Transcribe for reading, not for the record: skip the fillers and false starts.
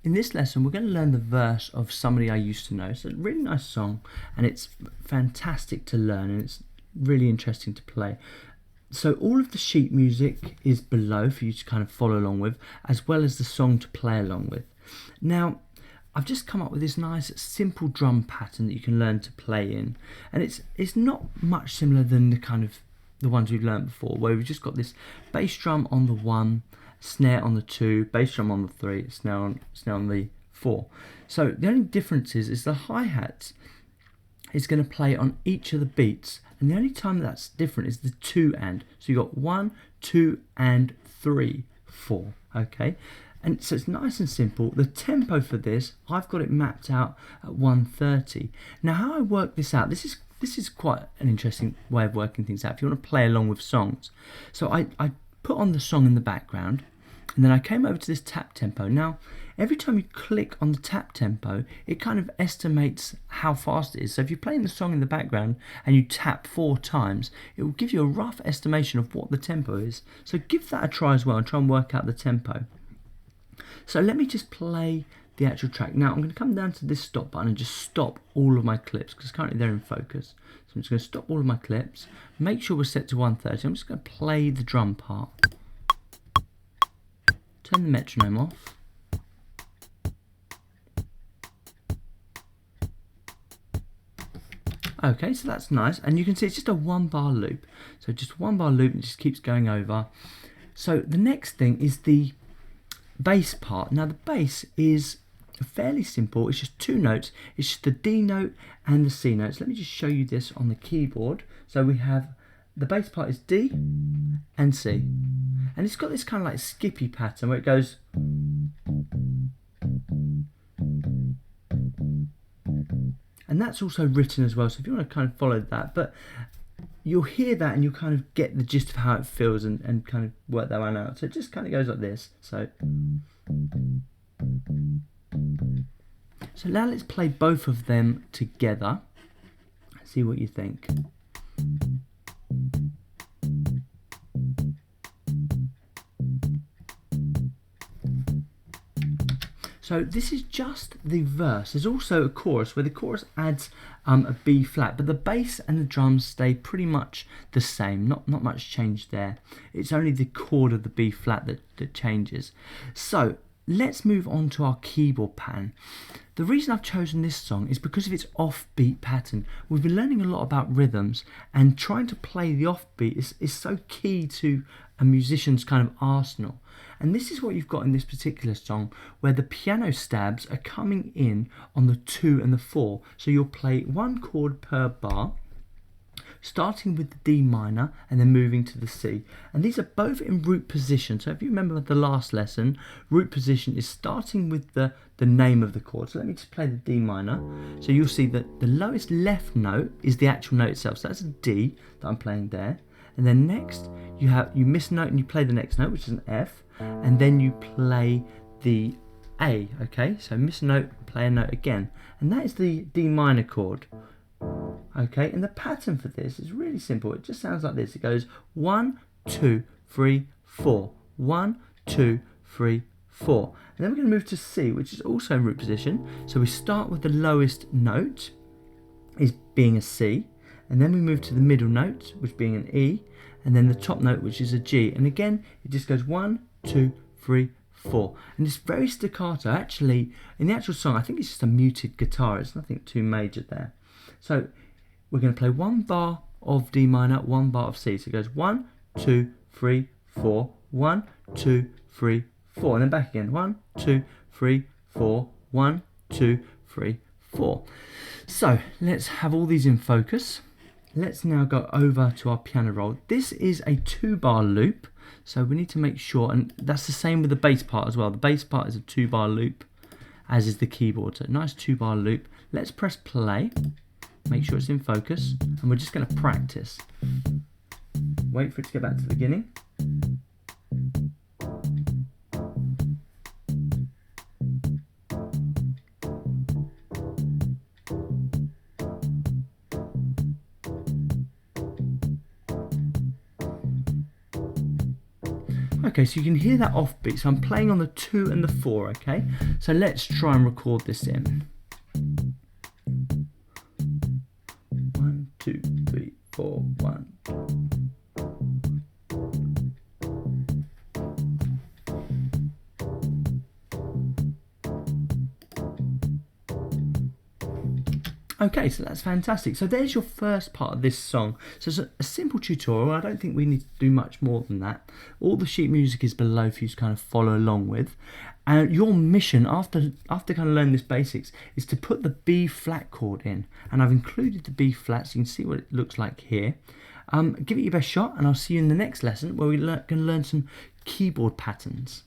in this lesson we're going to learn the verse of Somebody I Used to Know. It's a really nice song and it's fantastic to learn and it's really interesting to play. So all of the sheet music is below for you to kind of follow along with, as well as the song to play along with. Now, I've just come up with this nice simple drum pattern that you can learn to play in, and it's not much similar than the ones we've learned before, where we've just got this bass drum on the 1, snare on the 2, bass drum on the 3, snare on the 4. So the only difference is the hi-hat is going to play on each of the beats, and the only time that's different is the 2 and. So you've got 1, 2 and 3, 4, okay? And so it's nice and simple. The tempo for this, I've got it mapped out at 130. Now how I work this out, this is quite an interesting way of working things out if you want to play along with songs. So I put on the song in the background, and then I came over to this tap tempo. Now, every time you click on the tap tempo, it kind of estimates how fast it is. So if you're playing the song in the background and you tap 4 times, it will give you a rough estimation of what the tempo is. So give that a try as well and try and work out the tempo. So let me just play the actual track. Now I'm going to come down to this stop button and just stop all of my clips because currently they're in focus. So I'm just going to stop all of my clips, make sure we're set to 130. I'm just going to play the drum part. Turn the metronome off. Okay, so that's nice, and you can see it's just a 1-bar loop. So just 1-bar loop and it just keeps going over. So the next thing is the bass part. Now the bass is fairly simple. It's just 2 notes. It's just the D note and the C notes. Let me just show you this on the keyboard. So we have the bass part is D and C, and it's got this kind of like skippy pattern where it goes, and that's also written as well. So if you want to kind of follow that, but you'll hear that and you'll kind of get the gist of how it feels and kind of work that one out. So it just kind of goes like this. So now let's play both of them together. See what you think. So this is just the verse. There's also a chorus where the chorus adds a B flat, but the bass and the drums stay pretty much the same. Not much change there. It's only the chord of the B flat that changes. So let's move on to our keyboard pattern. The reason I've chosen this song is because of its offbeat pattern. We've been learning a lot about rhythms, and trying to play the offbeat is so key to a musician's kind of arsenal. And this is what you've got in this particular song, where the piano stabs are coming in on the 2 and the 4. So you'll play 1 chord per bar, starting with the D minor and then moving to the C. And these are both in root position. So if you remember the last lesson, root position is starting with the name of the chord. So let me just play the D minor. So you'll see that the lowest left note is the actual note itself. So that's a D that I'm playing there. And then next you miss a note and you play the next note, which is an F, and then you play the A. Okay, so miss a note, play a note again, and that is the D minor chord. Okay, and the pattern for this is really simple. It just sounds like this. It goes 1, 2, 3, 4. 1, 2, 3, 4. And then we're going to move to C, which is also in root position. So we start with the lowest note, is being a C, and then we move to the middle note, which being an E, and then the top note, which is a G. And again, it just goes 1, 2, 3, 4. And it's very staccato. Actually, in the actual song, I think it's just a muted guitar. It's nothing too major there. So we're going to play 1 bar of D minor, 1 bar of C. So it goes 1, 2, 3, 4, 1, 2, 3, 4. And then back again. 1, 2, 3, 4, 1, 2, 3, 4. So let's have all these in focus. Let's now go over to our piano roll. This is a 2-bar loop, so we need to make sure, and that's the same with the bass part as well. The bass part is a 2-bar loop, as is the keyboard. So nice 2-bar loop. Let's press play, make sure it's in focus, and we're just going to practice. Wait for it to go back to the beginning. Okay, so you can hear that offbeat. So I'm playing on the 2 and the 4, okay? So let's try and record this in. 1, 2, 3, 4, 1. Okay, so that's fantastic. So there's your first part of this song. So it's a simple tutorial. I don't think we need to do much more than that. All the sheet music is below for you to kind of follow along with. And your mission after kind of learning this basics is to put the B flat chord in. And I've included the B flat so you can see what it looks like here. Give it your best shot and I'll see you in the next lesson where we can learn some keyboard patterns.